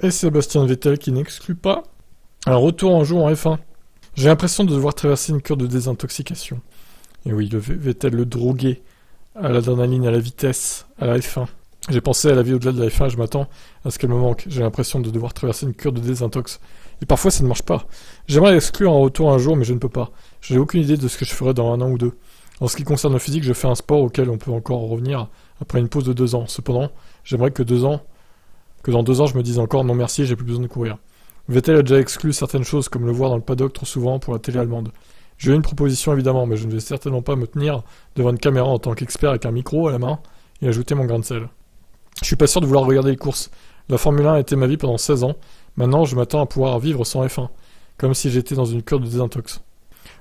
Et Sébastien Vettel qui n'exclut pas un retour en jeu en F1. J'ai l'impression de devoir traverser une cure de désintoxication. Et oui, le Vettel, le drogué, à l'adrénaline, à la vitesse, à la F1. J'ai pensé à la vie au-delà de la F1 et je m'attends à ce qu'elle me manque. J'ai l'impression de devoir traverser une cure de désintox. Et parfois ça ne marche pas. J'aimerais exclure un retour un jour mais je ne peux pas. Je n'ai aucune idée de ce que je ferai dans 1 an ou 2. En ce qui concerne le physique, je fais un sport auquel on peut encore revenir après une pause de 2 ans. Cependant, j'aimerais que dans 2 ans je me dise encore non merci, j'ai plus besoin de courir. Vettel a déjà exclu certaines choses comme le voir dans le paddock trop souvent pour la télé allemande. J'ai eu une proposition évidemment, mais je ne vais certainement pas me tenir devant une caméra en tant qu'expert avec un micro à la main et ajouter mon grain de sel. Je suis pas sûr de vouloir regarder les courses. La Formule 1 a été ma vie pendant 16 ans. Maintenant, je m'attends à pouvoir vivre sans F1, comme si j'étais dans une cure de désintox.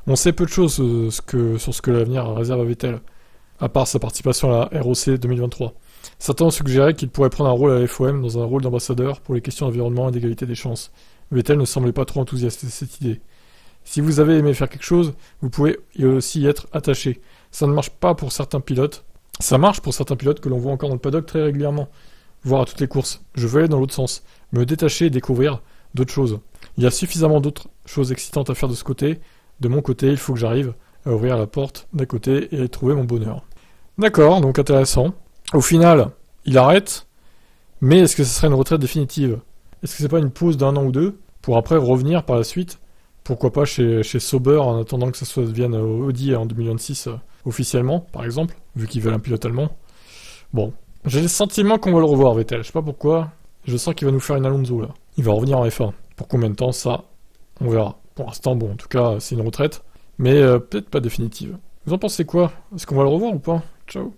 On sait peu de choses sur ce que l'avenir réserve à Vettel, à part sa participation à la ROC 2023. Certains ont suggéré qu'il pourrait prendre un rôle à la FOM dans un rôle d'ambassadeur pour les questions d'environnement et d'égalité des chances. Vettel ne semblait pas trop enthousiaste de cette idée. Si vous avez aimé faire quelque chose, vous pouvez aussi y être attaché. Ça ne marche pas pour certains pilotes. Ça marche pour certains pilotes que l'on voit encore dans le paddock très régulièrement, voire à toutes les courses. Je veux aller dans l'autre sens, me détacher et découvrir d'autres choses. Il y a suffisamment d'autres choses excitantes à faire de ce côté. De mon côté, il faut que j'arrive à ouvrir la porte d'un côté et à trouver mon bonheur. D'accord, donc intéressant. Au final, il arrête, mais est-ce que ce serait une retraite définitive? Est-ce que c'est pas une pause d'1 an ou 2, pour après revenir par la suite? Pourquoi pas chez Sauber en attendant que ça devienne Audi en 2026 officiellement, par exemple, vu qu'ils veulent un pilote allemand. Bon, j'ai le sentiment qu'on va le revoir, Vettel. Je sais pas pourquoi. Je sens qu'il va nous faire une Alonso là. Il va revenir en F1. Pour combien de temps, ça, on verra. Pour l'instant, bon, en tout cas, c'est une retraite, mais peut-être pas définitive. Vous en pensez quoi? Est-ce qu'on va le revoir ou pas? Ciao.